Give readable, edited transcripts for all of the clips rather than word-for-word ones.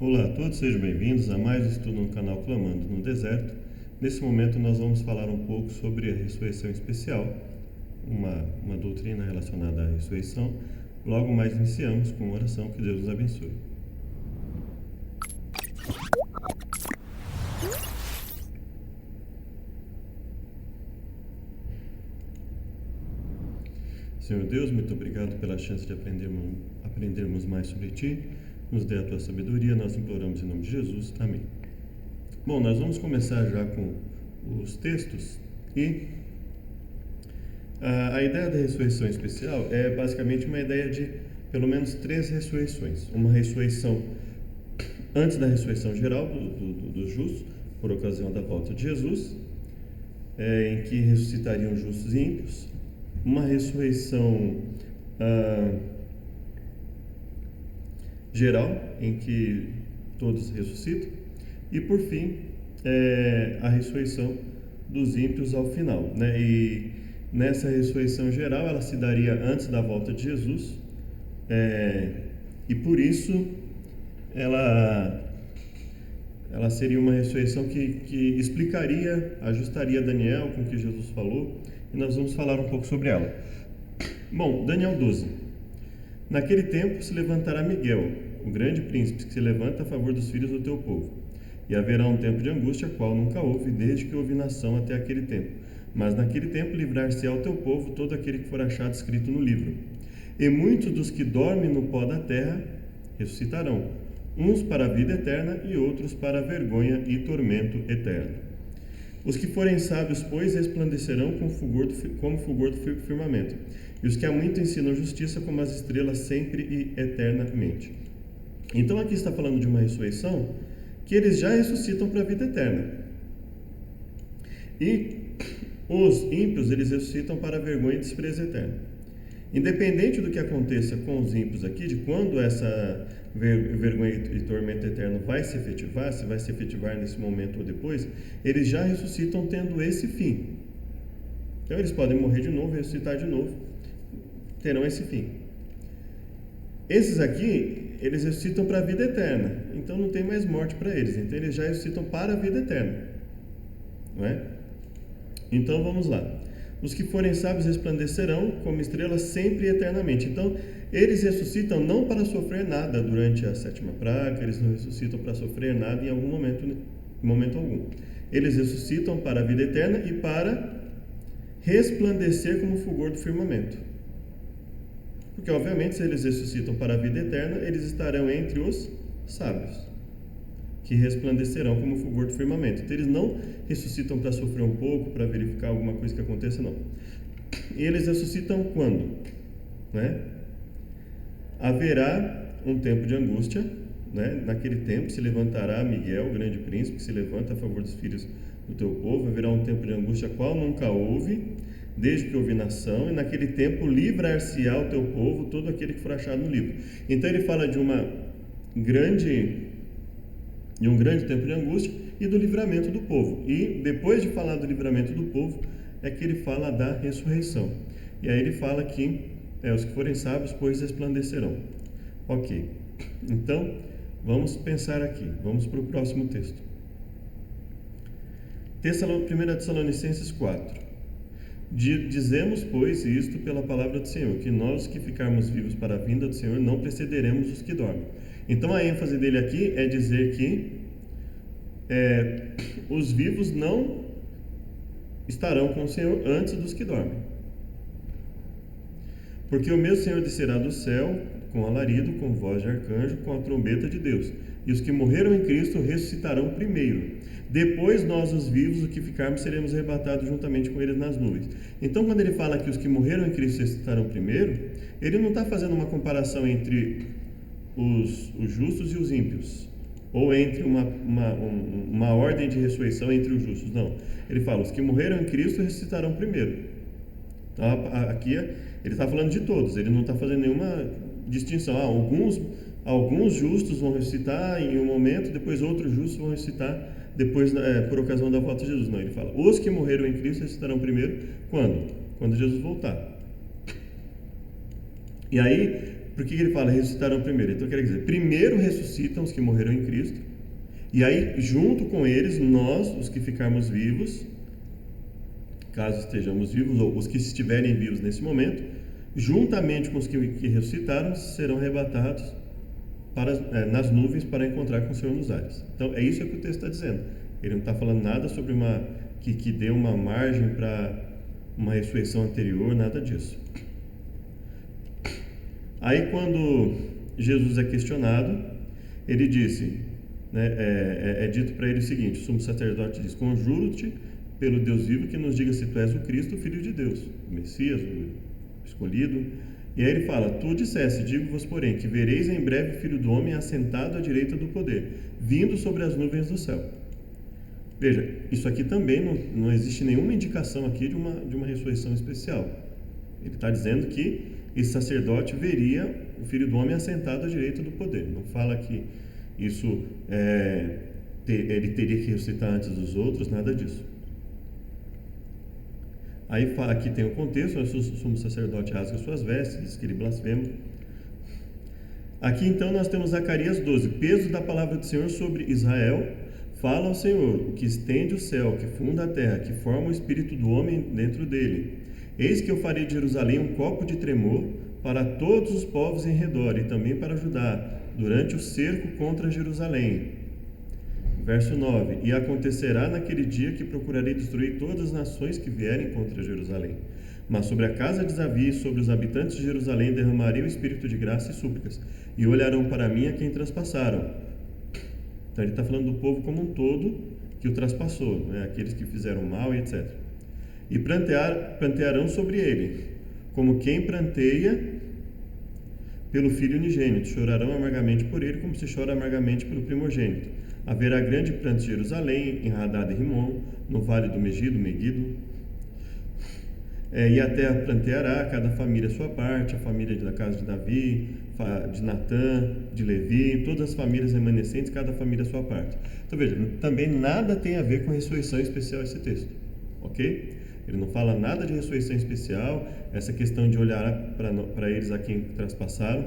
Olá a todos, sejam bem-vindos a mais um estudo no canal Clamando no Deserto. Nesse momento nós vamos falar um pouco sobre a ressurreição especial, uma doutrina relacionada à ressurreição. Logo mais iniciamos com uma oração. Que Deus nos abençoe. Senhor Deus, muito obrigado pela chance de aprendermos mais sobre Ti. Nos dê a Tua sabedoria, nós imploramos em nome de Jesus. Amém. Bom, nós vamos começar já com os textos e a ideia da ressurreição especial é basicamente uma ideia de pelo menos 3 ressurreições. Uma ressurreição antes da ressurreição geral dos justos, por ocasião da volta de Jesus, em que ressuscitariam justos e ímpios. Uma ressurreição geral, em que todos ressuscitam. E por fim, a ressurreição dos ímpios ao final, né? E nessa ressurreição geral, ela se daria antes da volta de Jesus, e por isso ela seria uma ressurreição que explicaria, ajustaria Daniel com o que Jesus falou, e nós vamos falar um pouco sobre ela. Bom, Daniel 12. Naquele tempo se levantará Miguel, o grande príncipe, que se levanta a favor dos filhos do teu povo. E haverá um tempo de angústia, qual nunca houve, desde que houve nação até aquele tempo. Mas naquele tempo livrar-se ao teu povo todo aquele que for achado escrito no livro. E muitos dos que dormem no pó da terra ressuscitarão, uns para a vida eterna e outros para a vergonha e tormento eterno. Os que forem sábios, pois, resplandecerão como fulgor do firmamento, e os que há muito ensinam justiça como as estrelas sempre e eternamente. Então aqui está falando de uma ressurreição que eles já ressuscitam para a vida eterna. E os ímpios, eles ressuscitam para a vergonha e desprezo eterno. Independente do que aconteça com os ímpios aqui, de quando essa vergonha e tormento eterno vai se efetivar, se vai se efetivar nesse momento ou depois, eles já ressuscitam tendo esse fim. Então eles podem morrer de novo, ressuscitar de novo, terão esse fim. Esses aqui, eles ressuscitam para a vida eterna, então não tem mais morte para eles, então eles já ressuscitam para a vida eterna, não é? Então vamos lá. Os que forem sábios resplandecerão como estrelas sempre e eternamente. Então, eles ressuscitam não para sofrer nada durante a 7ª praga, eles não ressuscitam para sofrer nada em algum momento algum. Eles ressuscitam para a vida eterna e para resplandecer como fulgor do firmamento. Porque, obviamente, se eles ressuscitam para a vida eterna, eles estarão entre os sábios, que resplandecerão como fulgor do firmamento. Então, eles não ressuscitam para sofrer um pouco, para verificar alguma coisa que aconteça, não. E eles ressuscitam quando? Né? Haverá um tempo de angústia, né? Naquele tempo se levantará Miguel, o grande príncipe, que se levanta a favor dos filhos do teu povo. Haverá um tempo de angústia, qual nunca houve, desde que houve nação, e naquele tempo livrar-se-á o teu povo todo aquele que for achado no livro. Então ele fala de um grande tempo de angústia e do livramento do povo. E depois de falar do livramento do povo, é que ele fala da ressurreição. E aí ele fala que os que forem sábios, pois resplandecerão. Ok. Então, vamos pensar aqui. Vamos para o próximo texto. 1 Tessalonicenses 4. Dizemos, pois, isto pela palavra do Senhor, que nós que ficarmos vivos para a vinda do Senhor não precederemos os que dormem. Então a ênfase dele aqui é dizer que os vivos não estarão com o Senhor antes dos que dormem. Porque o mesmo Senhor descerá do céu com alarido, com voz de arcanjo, com a trombeta de Deus. E os que morreram em Cristo ressuscitarão primeiro. Depois nós, os vivos, o que ficarmos, seremos arrebatados juntamente com eles nas nuvens. Então, quando ele fala que os que morreram em Cristo ressuscitarão primeiro, ele não está fazendo uma comparação entre os justos e os ímpios, ou entre uma ordem de ressurreição entre os justos. Não. Ele fala, os que morreram em Cristo ressuscitarão primeiro. Então, aqui ele está falando de todos, ele não está fazendo nenhuma distinção. Alguns justos vão ressuscitar em um momento, depois outros justos vão ressuscitar depois, por ocasião da volta de Jesus. Não, ele fala, os que morreram em Cristo ressuscitarão primeiro. Quando? Quando Jesus voltar. E aí, por que ele fala ressuscitarão primeiro? Então quer dizer, primeiro ressuscitam os que morreram em Cristo, e aí junto com eles, nós, os que ficarmos vivos, caso estejamos vivos, ou os que estiverem vivos nesse momento, juntamente com os que ressuscitaram, serão arrebatados nas nuvens para encontrar com o Senhor nos ares. Então é isso que o texto está dizendo. Ele não está falando nada sobre que deu uma margem para uma ressurreição anterior, nada disso. Aí quando Jesus é questionado, ele disse, né, é dito para ele o seguinte: o sumo sacerdote diz: conjuro-te pelo Deus vivo que nos diga se tu és o Cristo, o Filho de Deus, o Messias, o escolhido. E aí ele fala: tu disseste, digo-vos porém, que vereis em breve o Filho do Homem assentado à direita do poder, vindo sobre as nuvens do céu. Veja, isso aqui também não existe nenhuma indicação aqui de uma ressurreição especial. Ele está dizendo que esse sacerdote veria o Filho do Homem assentado à direita do poder. Não fala que isso ele teria que ressuscitar antes dos outros, nada disso. Aí aqui tem o contexto: o sumo sacerdote rasga suas vestes, diz que ele blasfema. Aqui então nós temos Zacarias 12, peso da palavra do Senhor sobre Israel. Fala ao Senhor, o que estende o céu, que funda a terra, que forma o espírito do homem dentro dele. Eis que eu farei de Jerusalém um copo de tremor para todos os povos em redor, e também para Judá, durante o cerco contra Jerusalém. Verso 9: e acontecerá naquele dia que procurarei destruir todas as nações que vierem contra Jerusalém. Mas sobre a casa de Davi e sobre os habitantes de Jerusalém derramarei o espírito de graça e súplicas, e olharão para mim a quem traspassaram. Então ele está falando do povo como um todo que o traspassou, né? Aqueles que fizeram mal e etc. E prantearão sobre ele, como quem pranteia pelo filho unigênito. Chorarão amargamente por ele, como se chora amargamente pelo primogênito. Haverá grande pranto em Jerusalém, em Hadad e Rimon, no vale do Megido. E a terra pranteará, cada família a sua parte, a família da casa de Davi, de Natã, de Levi, todas as famílias remanescentes, cada família a sua parte. Então veja, também nada tem a ver com ressurreição especial esse texto, ok? Ele não fala nada de ressurreição especial, essa questão de olhar para eles a quem traspassaram.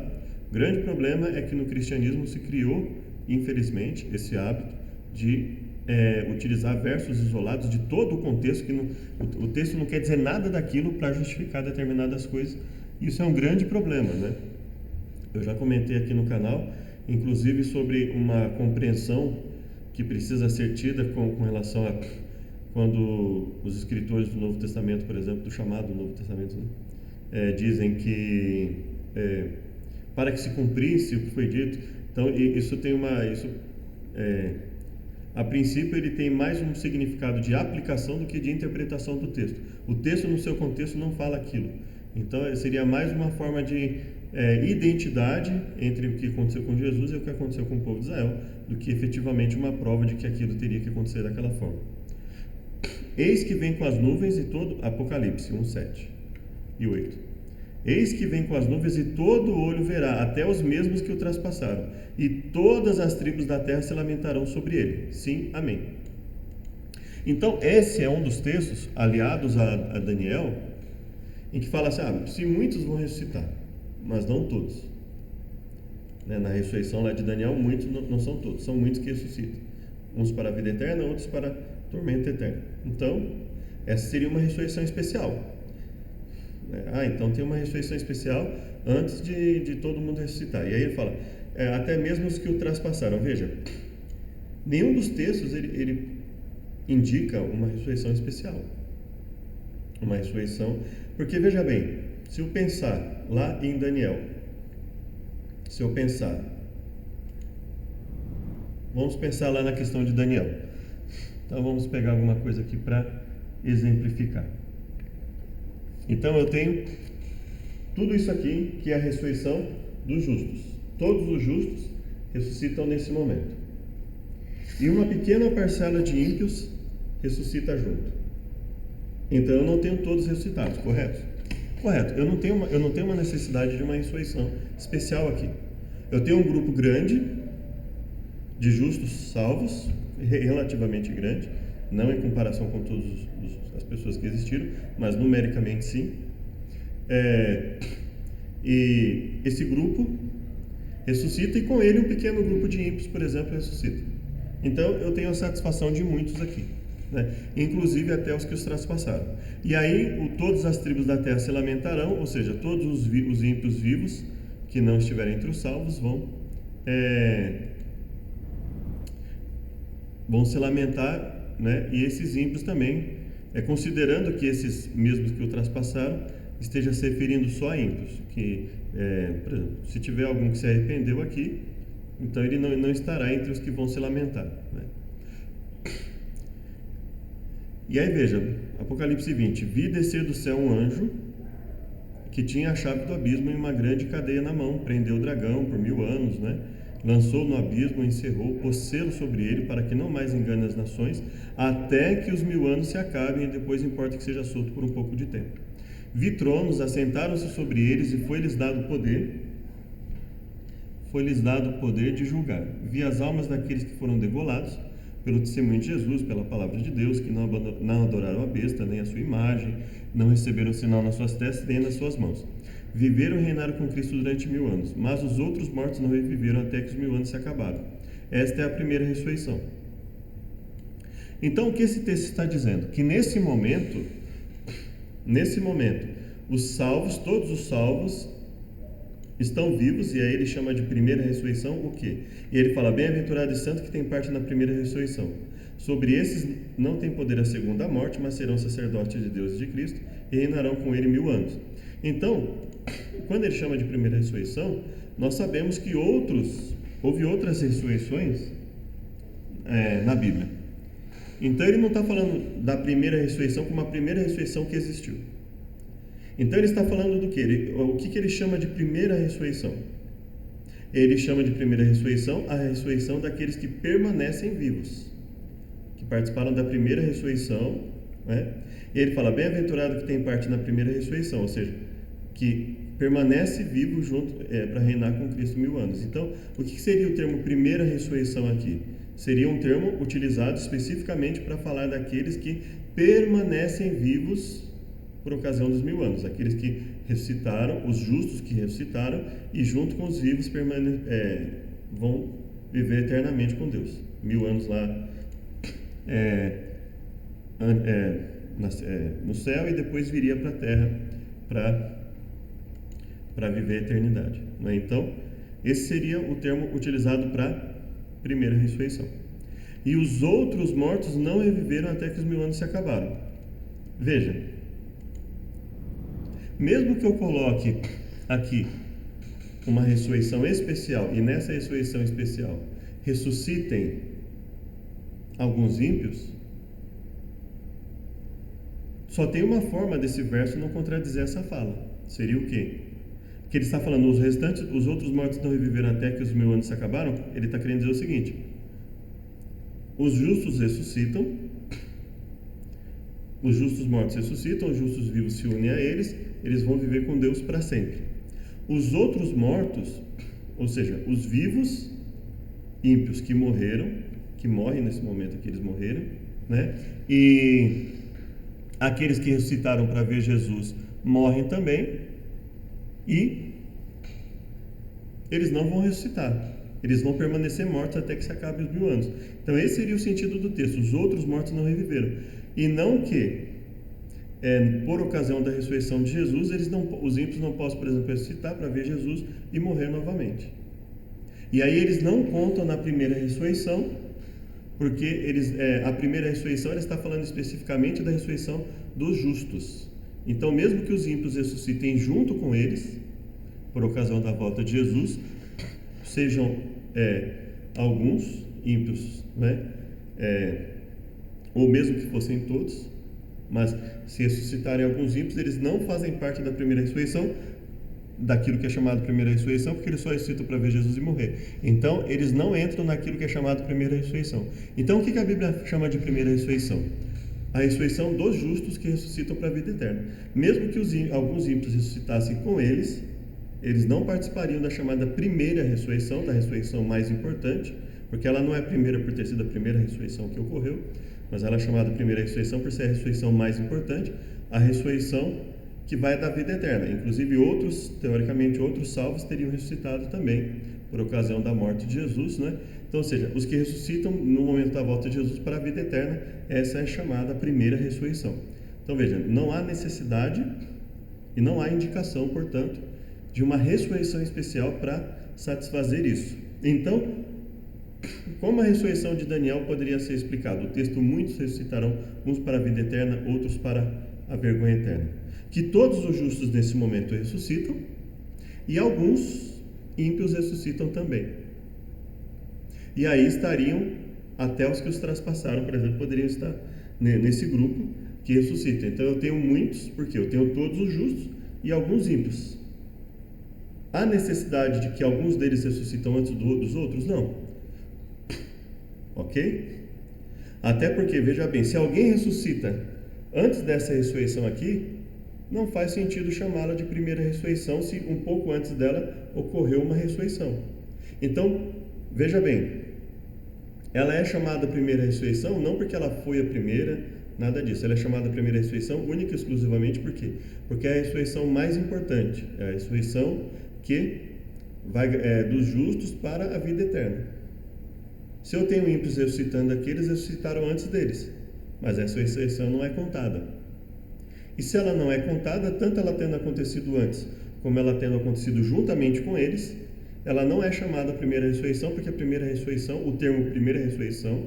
O grande problema é que no cristianismo se criou, infelizmente, esse hábito de utilizar versos isolados de todo o contexto, que o texto não quer dizer nada daquilo para justificar determinadas coisas. Isso é um grande problema, né? Eu já comentei aqui no canal, inclusive, sobre uma compreensão que precisa ser tida com relação a quando os escritores do Novo Testamento, por exemplo, do chamado Novo Testamento, né, dizem que para que se cumprisse o que foi dito. Então, isso tem a princípio ele tem mais um significado de aplicação do que de interpretação do texto. O texto no seu contexto não fala aquilo. Então seria mais uma forma de identidade entre o que aconteceu com Jesus e o que aconteceu com o povo de Israel, do que efetivamente uma prova de que aquilo teria que acontecer daquela forma. Eis que vem com as nuvens e todo... Apocalipse 1, 7 e 8. Eis que vem com as nuvens e todo olho verá, até os mesmos que o traspassaram, e todas as tribos da terra se lamentarão sobre ele. Sim, amém. Então esse é um dos textos aliados a Daniel, em que fala assim: se muitos vão ressuscitar, mas não todos, né? Na ressurreição lá de Daniel, muitos não são todos, são muitos que ressuscitam, uns para a vida eterna, outros para a tormenta eterna. Então essa seria uma ressurreição especial. Então tem uma ressurreição especial antes de todo mundo ressuscitar. E aí ele fala, até mesmo os que o traspassaram. Veja, nenhum dos textos ele indica uma ressurreição especial. Uma ressurreição, porque veja bem, se eu pensar lá em Daniel, vamos pensar lá na questão de Daniel. Então vamos pegar alguma coisa aqui para exemplificar. Então eu tenho tudo isso aqui, que é a ressurreição dos justos. Todos os justos ressuscitam nesse momento. E uma pequena parcela de ímpios ressuscita junto. Então eu não tenho todos ressuscitados, correto? Correto. Eu não tenho uma necessidade de uma ressurreição especial aqui. Eu tenho um grupo grande de justos salvos, relativamente grande, não em comparação com todas as pessoas que existiram, mas numericamente sim. E esse grupo ressuscita e com ele um pequeno grupo de ímpios, por exemplo, ressuscita. Então eu tenho a satisfação de muitos aqui, né? Inclusive até os que os traspassaram. E aí todas as tribos da terra se lamentarão, ou seja, todos os ímpios vivos que não estiverem entre os salvos vão se lamentar, né? E esses ímpios também, considerando que esses mesmos que o traspassaram esteja se referindo só a ímpios, que, por exemplo, se tiver algum que se arrependeu aqui, então ele não estará entre os que vão se lamentar, né? E aí veja, Apocalipse 20: vi descer do céu um anjo que tinha a chave do abismo e uma grande cadeia na mão, prendeu o dragão por 1000 anos, né? Lançou no abismo, encerrou, pôs selo sobre ele para que não mais engane as nações, até que os 1000 anos se acabem, e depois importa que seja solto por um pouco de tempo. Vi tronos, assentaram-se sobre eles e foi-lhes dado poder de julgar. Vi as almas daqueles que foram degolados pelo testemunho de Jesus, pela palavra de Deus, que não adoraram a besta, nem a sua imagem, não receberam sinal nas suas testas, nem nas suas mãos. Viveram e reinaram com Cristo durante 1000 anos, mas os outros mortos não reviveram até que os 1000 anos se acabaram. Esta é a primeira ressurreição. Então, o que esse texto está dizendo? Que nesse momento, os salvos, todos os salvos, estão vivos, e aí ele chama de primeira ressurreição o quê? E ele fala: bem-aventurado e santo que tem parte na primeira ressurreição. Sobre esses não tem poder a segunda morte, mas serão sacerdotes de Deus e de Cristo, e reinarão com ele 1000 anos. Então, quando ele chama de primeira ressurreição, nós sabemos que houve outras ressurreições na Bíblia. Então ele não está falando da primeira ressurreição como a primeira ressurreição que existiu. Então ele está falando do quê? O que ele chama de primeira ressurreição? Ele chama de primeira ressurreição a ressurreição daqueles que permanecem vivos, que participaram da primeira ressurreição, né? E ele fala: bem-aventurado que tem parte na primeira ressurreição, ou seja, que permanece vivo junto para reinar com Cristo 1000 anos. Então, o que seria o termo primeira ressurreição aqui? Seria um termo utilizado especificamente para falar daqueles que permanecem vivos por ocasião dos 1000 anos, aqueles que ressuscitaram, os justos que ressuscitaram e junto com os vivos vão viver eternamente com Deus. 1000 anos lá no céu, e depois viria para a terra para viver a eternidade, né? Então, esse seria o termo utilizado para primeira ressurreição. E os outros mortos não reviveram até que os 1000 anos se acabaram. Veja, mesmo que eu coloque aqui uma ressurreição especial, e nessa ressurreição especial ressuscitem alguns ímpios, só tem uma forma desse verso não contradizer essa fala. Seria o quê? Que ele está falando, os outros mortos não reviveram até que os 1000 anos se acabaram. Ele está querendo dizer o seguinte: os justos ressuscitam, os justos mortos ressuscitam, os justos vivos se unem a eles vão viver com Deus para sempre. Os outros mortos, ou seja, os vivos ímpios que morrem nesse momento que eles morreram, né? E aqueles que ressuscitaram para ver Jesus morrem também, e eles não vão ressuscitar, eles vão permanecer mortos até que se acabe os 1000 anos. Então esse seria o sentido do texto: os outros mortos não reviveram. E não que por ocasião da ressurreição de Jesus, os ímpios não possam, por exemplo, ressuscitar para ver Jesus e morrer novamente. E aí eles não contam na primeira ressurreição, porque a primeira ressurreição ela está falando especificamente da ressurreição dos justos. Então, mesmo que os ímpios ressuscitem junto com eles, por ocasião da volta de Jesus, sejam alguns ímpios, né? Ou mesmo que fossem todos, mas se ressuscitarem alguns ímpios, eles não fazem parte da primeira ressurreição, daquilo que é chamado primeira ressurreição, porque eles só ressuscitam para ver Jesus e morrer. Então, eles não entram naquilo que é chamado primeira ressurreição. Então, o que a Bíblia chama de primeira ressurreição? A ressurreição dos justos que ressuscitam para a vida eterna. Mesmo que alguns ímpios ressuscitassem com eles não participariam da chamada primeira ressurreição, da ressurreição mais importante, porque ela não é primeira por ter sido a primeira ressurreição que ocorreu, mas ela é chamada primeira ressurreição por ser a ressurreição mais importante, a ressurreição que vai dar vida eterna. Inclusive outros, teoricamente, outros salvos teriam ressuscitado também por ocasião da morte de Jesus, né? Então, ou seja, os que ressuscitam no momento da volta de Jesus para a vida eterna, essa é chamada primeira ressurreição. Então, veja, não há necessidade e não há indicação, portanto, de uma ressurreição especial para satisfazer isso. Então, como a ressurreição de Daniel poderia ser explicada? O texto: muitos ressuscitarão, uns para a vida eterna, outros para a vergonha eterna. Que todos os justos nesse momento ressuscitam e alguns ímpios ressuscitam também. E aí estariam até os que os traspassaram, por exemplo, poderiam estar nesse grupo que ressuscita. Então eu tenho muitos, porque eu tenho todos os justos e alguns ímpios. Há necessidade de que alguns deles ressuscitam antes dos outros? Não. Ok? Até porque, veja bem, se alguém ressuscita antes dessa ressurreição aqui, não faz sentido chamá-la de primeira ressurreição se um pouco antes dela ocorreu uma ressurreição. Então, veja bem, ela é chamada primeira ressurreição não porque ela foi a primeira, nada disso. Ela é chamada primeira ressurreição única e exclusivamente por quê? Porque é a ressurreição mais importante, é a ressurreição que vai dos justos para a vida eterna. Se eu tenho ímpios ressuscitando aqui, eles ressuscitaram antes deles, mas essa ressurreição não é contada. E se ela não é contada, tanto ela tendo acontecido antes, como ela tendo acontecido juntamente com eles, ela não é chamada primeira ressurreição, porque a primeira ressurreição, o termo primeira ressurreição,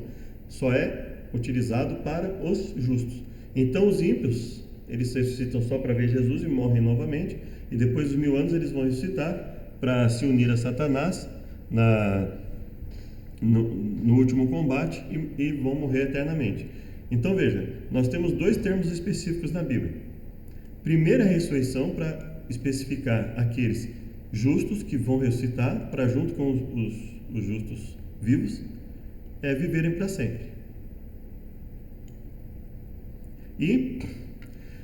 só é utilizado para os justos. Então os ímpios, eles ressuscitam só para ver Jesus e morrem novamente, e depois dos 1000 anos eles vão ressuscitar para se unir a Satanás no último combate e vão morrer eternamente. Então veja, nós temos dois termos específicos na Bíblia. Primeira ressurreição, para especificar aqueles justos que vão ressuscitar para junto com os justos vivos, viverem para sempre. E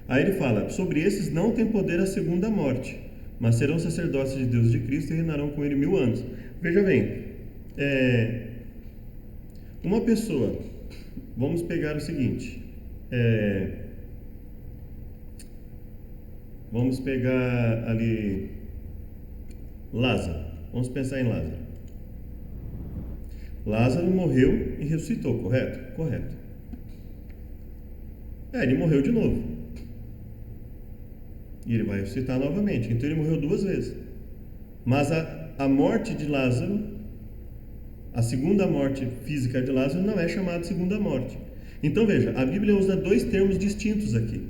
aí ele fala: sobre esses não tem poder a segunda morte, mas serão sacerdotes de Deus e de Cristo e reinarão com ele 1000 anos. Veja bem, uma pessoa, vamos pegar o seguinte, vamos pegar ali Lázaro, vamos pensar em Lázaro. Lázaro morreu e ressuscitou, correto? Correto. Ele morreu de novo. E ele vai ressuscitar novamente. Então ele morreu 2 vezes. Mas a morte de Lázaro, a segunda morte física de Lázaro, não é chamada de segunda morte. Então veja, a Bíblia usa 2 termos distintos aqui.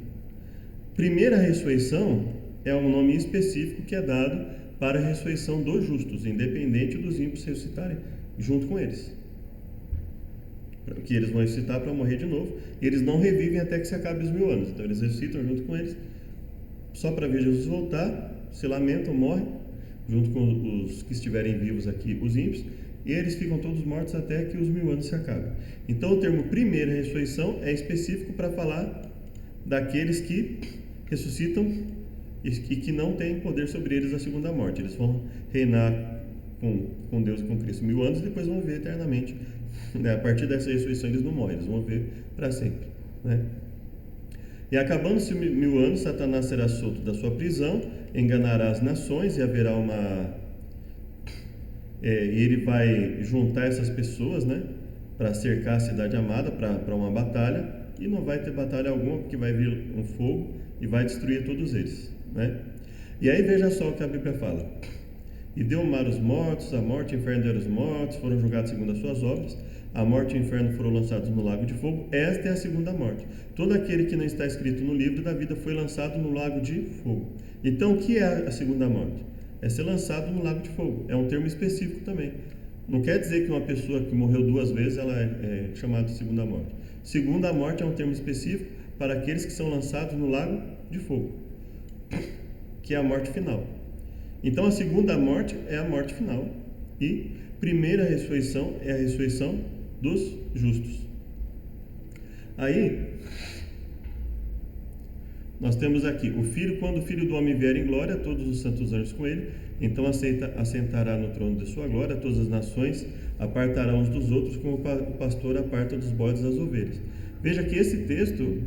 Primeira ressurreição é um nome específico que é dado para a ressurreição dos justos, independente dos ímpios ressuscitarem junto com eles. Que eles vão ressuscitar para morrer de novo, e eles não revivem até que se acabe os 1000 anos. Então eles ressuscitam junto com eles, só para ver Jesus voltar, se lamentam, morrem, junto com os que estiverem vivos aqui, os ímpios, e eles ficam todos mortos até que os 1000 anos se acabem. Então o termo primeira ressurreição é específico para falar daqueles que ressuscitam e que não têm poder sobre eles a segunda morte. Eles vão reinar com Deus e com Cristo 1000 anos e depois vão viver eternamente. A partir dessa ressurreição eles não morrem, eles vão viver para sempre, né? E acabando-se 1000 anos, Satanás será solto da sua prisão, enganará as nações e haverá e ele vai juntar essas pessoas, né, para cercar a cidade amada, para uma batalha, e não vai ter batalha alguma, porque vai vir um fogo e vai destruir todos eles, né? E aí veja só o que a Bíblia fala: e deu o mar os mortos, a morte e o inferno deram os mortos, foram julgados segundo as suas obras, a morte e o inferno foram lançados no lago de fogo. Esta é a segunda morte. Todo aquele que não está escrito no livro da vida foi lançado no lago de fogo. Então o que é a segunda morte? É ser lançado no lago de fogo. É um termo específico também. Não quer dizer que uma pessoa que morreu 2 vezes ela é chamada de segunda morte. Segunda morte é um termo específico para aqueles que são lançados no lago de fogo, que é a morte final. Então a segunda morte é a morte final, e primeira ressurreição é a ressurreição dos justos. Aí nós temos aqui o Filho: quando o Filho do Homem vier em glória, todos os santos anjos com ele, então assentará no trono de sua glória, todas as nações apartarão uns dos outros, como o pastor aparta dos bodes das ovelhas. Veja que esse texto,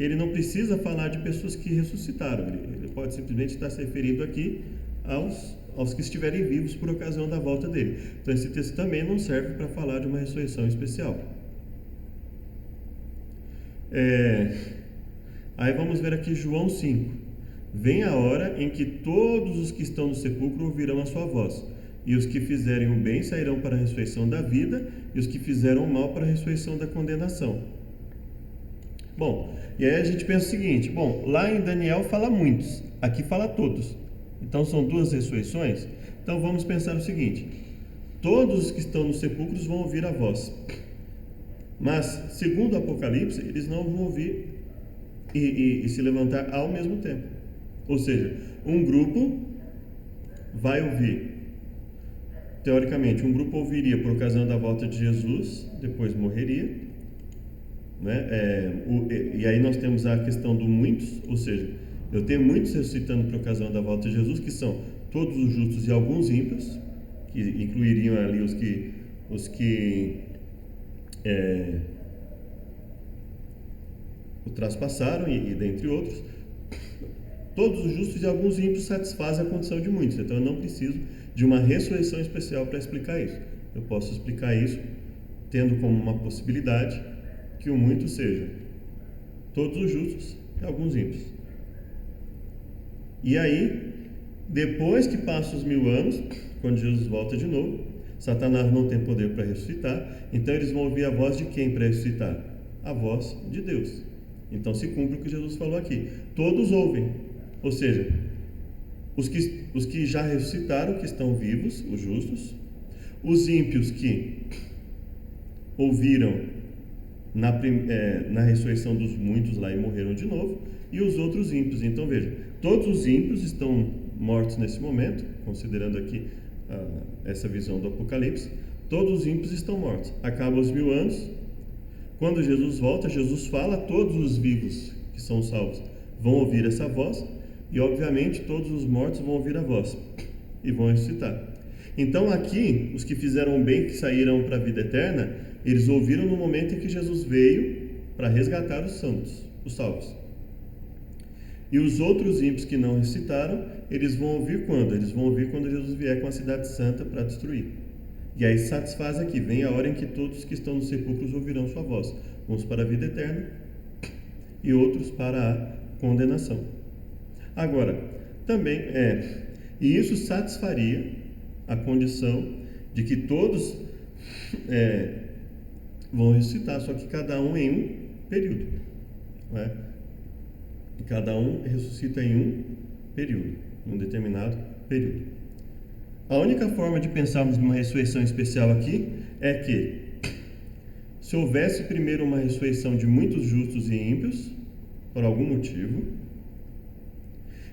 ele não precisa falar de pessoas que ressuscitaram, ele pode simplesmente estar se referindo aqui aos que estiverem vivos por ocasião da volta dele. Então esse texto também não serve para falar de uma ressurreição especial. Aí vamos ver aqui João 5. Vem a hora em que todos os que estão no sepulcro ouvirão a sua voz, e os que fizerem o bem sairão para a ressurreição da vida, e os que fizeram o mal para a ressurreição da condenação. Bom, e aí a gente pensa o seguinte, lá em Daniel fala muitos, aqui fala todos. Então são duas ressurreições. Então vamos pensar o seguinte, todos os que estão nos sepulcros vão ouvir a voz, mas segundo o Apocalipse, eles não vão ouvir e se levantar ao mesmo tempo. Ou seja, um grupo vai ouvir, teoricamente, um grupo ouviria por ocasião da volta de Jesus, depois morreria, né? E aí nós temos a questão do muitos, ou seja, eu tenho muitos ressuscitando por ocasião da volta de Jesus, que são todos os justos e alguns ímpios, que incluiriam ali os que o traspassaram e dentre outros. Todos os justos e alguns ímpios satisfazem a condição de muitos. Então eu não preciso de uma ressurreição especial para explicar isso. Eu posso explicar isso tendo como uma possibilidade que o muito seja todos os justos e alguns ímpios. E aí, depois que passam os 1000 anos, quando Jesus volta de novo, Satanás não tem poder para ressuscitar, então eles vão ouvir a voz de quem para ressuscitar? A voz de Deus. Então se cumpre o que Jesus falou aqui. Todos ouvem, ou seja, os que já ressuscitaram, que estão vivos, os justos, os ímpios que ouviram na ressurreição dos muitos lá e morreram de novo, e os outros ímpios. Então veja, todos os ímpios estão mortos nesse momento, considerando aqui essa visão do Apocalipse. Todos os ímpios estão mortos. Acabam os 1000 anos. Quando Jesus volta, Jesus fala, todos os vivos que são salvos vão ouvir essa voz, e obviamente todos os mortos vão ouvir a voz e vão ressuscitar. Então aqui, os que fizeram o bem, que saíram para a vida eterna, eles ouviram no momento em que Jesus veio para resgatar os santos, os salvos. E os outros ímpios que não ressuscitaram, eles vão ouvir quando? Eles vão ouvir quando Jesus vier com a cidade santa para destruir. E aí satisfaz aqui, vem a hora em que todos que estão nos sepulcros ouvirão sua voz, uns para a vida eterna e outros para a condenação. Agora, também e isso satisfaria a condição de que todos vão ressuscitar, só que cada um em um período, não é? E cada um ressuscita em um período, em um determinado período. A única forma de pensarmos numa ressurreição especial aqui é que, se houvesse primeiro uma ressurreição de muitos justos e ímpios, por algum motivo,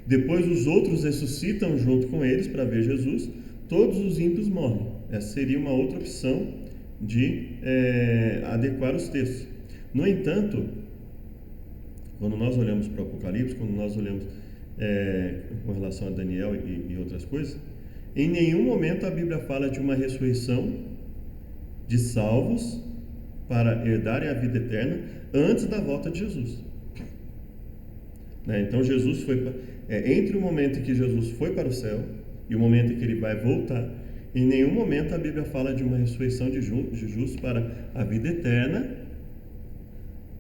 depois os outros ressuscitam junto com eles para ver Jesus, todos os ímpios morrem. Essa seria uma outra opção de adequar os textos. No entanto, quando nós olhamos para o Apocalipse, quando nós olhamos com relação a Daniel e outras coisas, em nenhum momento a Bíblia fala de uma ressurreição de salvos para herdarem a vida eterna antes da volta de Jesus. Então Jesus foi entre o momento em que Jesus foi para o céu e o momento em que ele vai voltar, em nenhum momento a Bíblia fala de uma ressurreição de justos para a vida eterna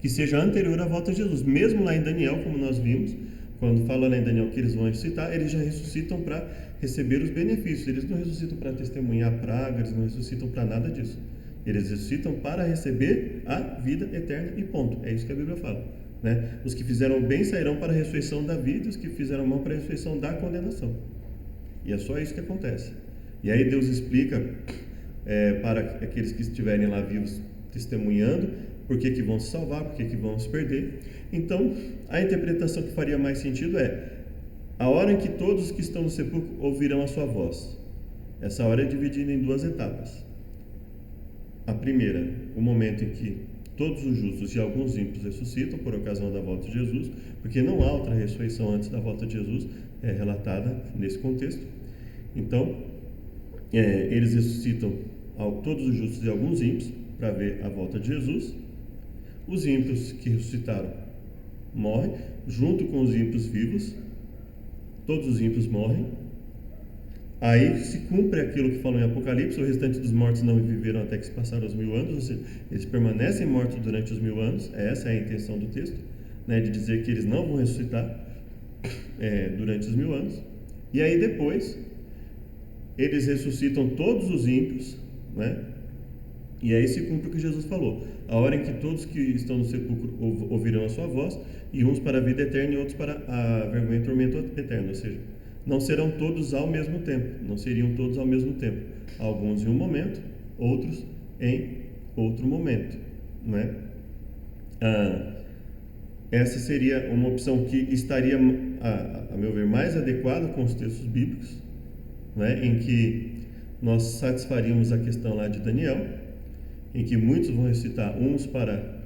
que seja anterior à volta de Jesus. Mesmo lá em Daniel, como nós vimos, quando fala lá em Daniel que eles vão ressuscitar, eles já ressuscitam para receber os benefícios. Eles não ressuscitam para testemunhar praga, eles não ressuscitam para nada disso. Eles ressuscitam para receber a vida eterna e ponto. É isso que a Bíblia fala, né? Os que fizeram bem sairão para a ressurreição da vida, e os que fizeram mal para a ressurreição da condenação. E é só isso que acontece. E aí Deus explica para aqueles que estiverem lá vivos testemunhando por que vão se salvar, por que vão se perder. Então, a interpretação que faria mais sentido é a hora em que todos os que estão no sepulcro ouvirão a sua voz. Essa hora é dividida em duas etapas. A primeira, o momento em que todos os justos e alguns ímpios ressuscitam por ocasião da volta de Jesus, porque não há outra ressurreição antes da volta de Jesus relatada nesse contexto. Então, eles ressuscitam todos os justos e alguns ímpios para ver a volta de Jesus. Os ímpios que ressuscitaram morre junto com os ímpios vivos, todos os ímpios morrem. Aí se cumpre aquilo que falou em Apocalipse: o restante dos mortos não viveram até que se passaram os 1000 anos, ou seja, eles permanecem mortos durante os 1000 anos. Essa é a intenção do texto, né, de dizer que eles não vão ressuscitar durante os 1000 anos. E aí depois eles ressuscitam todos os ímpios, né? E aí se cumpre o que Jesus falou: a hora em que todos que estão no sepulcro ouvirão a sua voz, e uns para a vida eterna e outros para a vergonha e tormento eterno. Ou seja, não serão todos ao mesmo tempo, não seriam todos ao mesmo tempo, alguns em um momento, outros em outro momento, não é? Essa seria uma opção que estaria, a meu ver, mais adequada com os textos bíblicos, não é? Em que nós satisfaríamos a questão lá de Daniel, em que muitos vão ressuscitar, uns para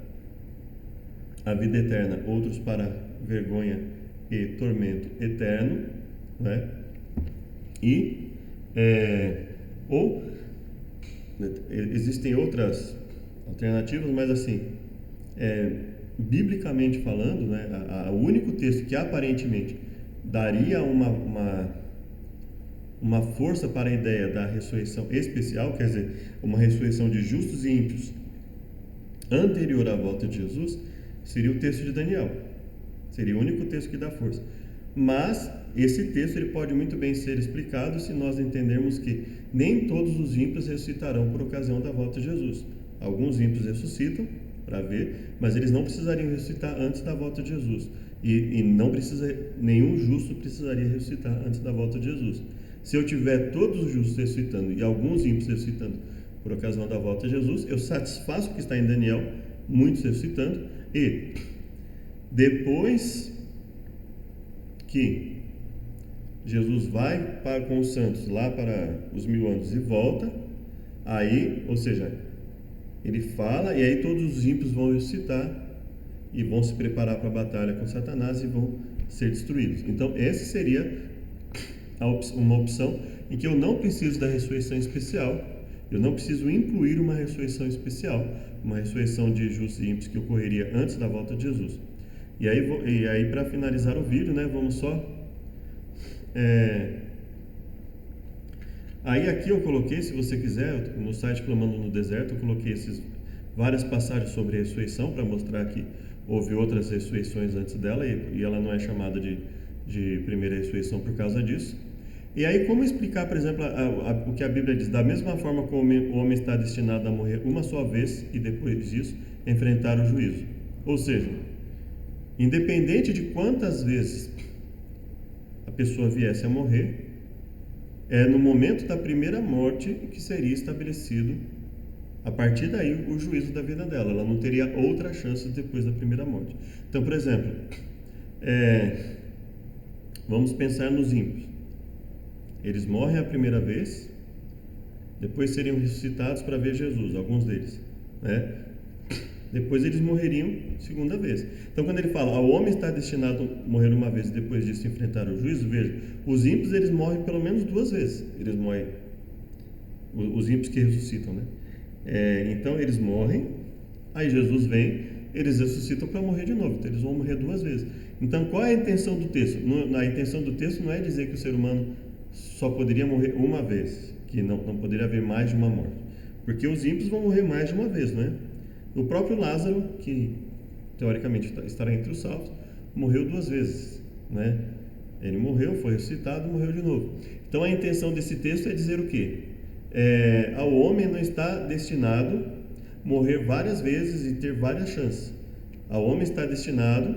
a vida eterna, outros para vergonha e tormento eterno, né? E ou existem outras alternativas, mas assim, biblicamente falando, né, o único texto que aparentemente daria uma força para a ideia da ressurreição especial, quer dizer, uma ressurreição de justos e ímpios anterior à volta de Jesus, seria o texto de Daniel. Seria o único texto que dá força. Mas esse texto ele pode muito bem ser explicado se nós entendermos que nem todos os ímpios ressuscitarão por ocasião da volta de Jesus. Alguns ímpios ressuscitam para ver, mas eles não precisariam ressuscitar antes da volta de Jesus. E não precisa, nenhum justo precisaria ressuscitar antes da volta de Jesus. Se eu tiver todos os justos ressuscitando e alguns ímpios ressuscitando por ocasião da volta de Jesus, eu satisfaço o que está em Daniel, muitos ressuscitando, e depois que Jesus vai com os santos lá para os 1000 anos e volta, aí, ou seja, ele fala, e aí todos os ímpios vão ressuscitar e vão se preparar para a batalha com Satanás e vão ser destruídos. Então essa seria uma opção em que eu não preciso da ressurreição especial, eu não preciso incluir uma ressurreição especial, uma ressurreição de justos e ímpios que ocorreria antes da volta de Jesus. E aí para finalizar o vídeo, né, vamos só aí aqui eu coloquei, se você quiser, no site Clamando no Deserto, eu coloquei várias passagens sobre a ressurreição para mostrar que houve outras ressurreições antes dela e ela não é chamada de primeira ressurreição por causa disso. E aí como explicar, por exemplo, o que a Bíblia diz: da mesma forma como o homem está destinado a morrer uma só vez e depois disso enfrentar o juízo. Ou seja, independente de quantas vezes a pessoa viesse a morrer, é no momento da primeira morte que seria estabelecido, a partir daí, o juízo da vida dela. Ela não teria outra chance depois da primeira morte. Então, por exemplo, vamos pensar nos ímpios. Eles morrem a primeira vez, depois seriam ressuscitados para ver Jesus, alguns deles, né? Depois eles morreriam segunda vez. Então quando ele fala: o homem está destinado a morrer uma vez e depois disso enfrentar o juízo, veja, os ímpios eles morrem pelo menos 2 vezes. Eles morrem, os ímpios que ressuscitam, né? Então eles morrem, aí Jesus vem, eles ressuscitam para morrer de novo. Então eles vão morrer 2 vezes. Então qual é a intenção do texto? A intenção do texto não é dizer que o ser humano só poderia morrer uma vez, que não poderia haver mais de uma morte, porque os ímpios vão morrer mais de uma vez, né? O próprio Lázaro, que teoricamente estará entre os salvos, morreu 2 vezes, né? Ele morreu, foi ressuscitado, morreu de novo. Então a intenção desse texto é dizer o quê? Ao homem não está destinado a morrer várias vezes e ter várias chances. Ao homem está destinado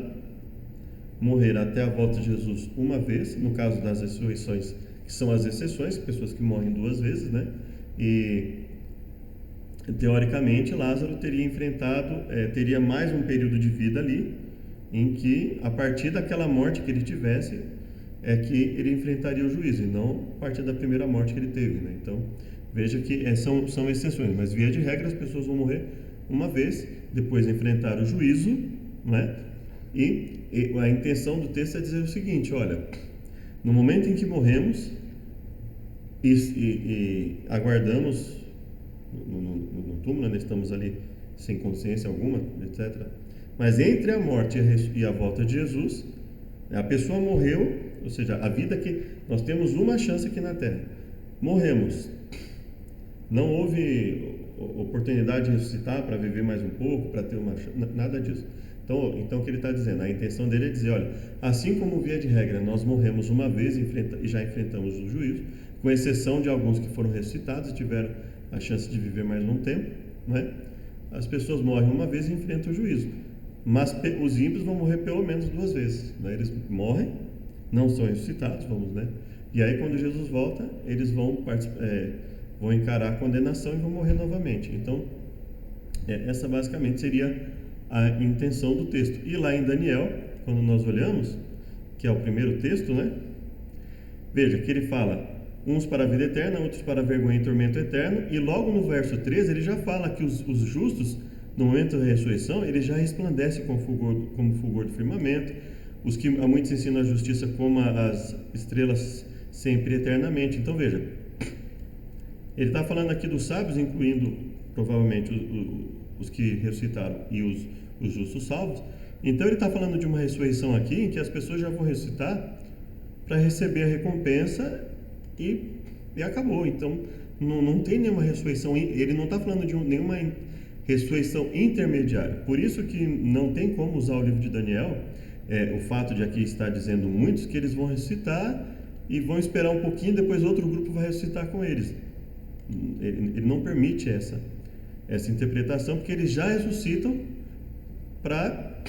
a morrer até a volta de Jesus uma vez, no caso das ressurreições, que são as exceções, pessoas que morrem 2 vezes, né? E teoricamente Lázaro teria mais um período de vida ali, em que a partir daquela morte que ele tivesse é que ele enfrentaria o juízo, e não a partir da primeira morte que ele teve, né? Então veja que são exceções, mas via de regra as pessoas vão morrer uma vez, depois enfrentar o juízo, né? E a intenção do texto é dizer o seguinte: olha, no momento em que morremos e aguardamos no túmulo, né, estamos ali sem consciência alguma, etc., Mas entre a morte e a volta de Jesus, a pessoa morreu, ou seja, a vida que nós temos uma chance aqui na Terra. Morremos. Não houve oportunidade de ressuscitar para viver mais um pouco, para ter uma chance, nada disso. Então o que ele está dizendo? A intenção dele é dizer, olha, assim como via de regra nós morremos uma vez e já enfrentamos o juízo, com exceção de alguns que foram ressuscitados e tiveram a chance de viver mais um tempo, né? As pessoas morrem uma vez e enfrentam o juízo. Mas os ímpios vão morrer pelo menos 2 vezes, né? Eles morrem, não são ressuscitados, né? E aí quando Jesus volta, eles vão encarar a condenação e vão morrer novamente. Então, essa basicamente seria a intenção do texto. E lá em Daniel, quando nós olhamos, que é o primeiro texto, né? Veja que ele fala, uns para a vida eterna, outros para a vergonha e tormento eterno, e logo no verso 13 ele já fala que os justos, no momento da ressurreição, eles já resplandecem como fulgor do firmamento, os que a muitos ensinam a justiça como as estrelas sempre e eternamente. Então veja, ele está falando aqui dos sábios, incluindo provavelmente os que ressuscitaram e os justos salvos. Então ele está falando de uma ressurreição aqui em que as pessoas já vão ressuscitar para receber a recompensa e acabou. Então não tem nenhuma ressurreição, ele não está falando de nenhuma ressurreição intermediária. Por isso que não tem como usar o livro de Daniel, o fato de aqui estar dizendo muitos que eles vão ressuscitar e vão esperar um pouquinho, depois outro grupo vai ressuscitar com eles. Ele não permite essa interpretação, porque eles já ressuscitam para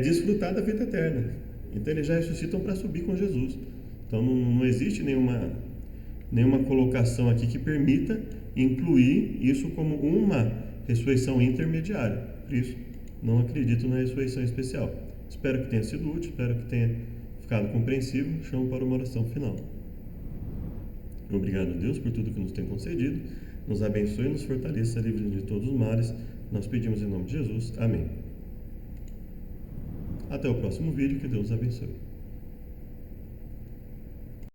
desfrutar da vida eterna. Então eles já ressuscitam para subir com Jesus. Então não existe nenhuma colocação aqui que permita incluir isso como uma ressurreição intermediária. Por isso, não acredito na ressurreição especial. Espero que tenha sido útil, espero que tenha ficado compreensível. Chamo para uma oração final. Obrigado, Deus, por tudo que nos tem concedido. Nos abençoe e nos fortaleça, livre de todos os males. Nós pedimos em nome de Jesus. Amém. Até o próximo vídeo. Que Deus abençoe.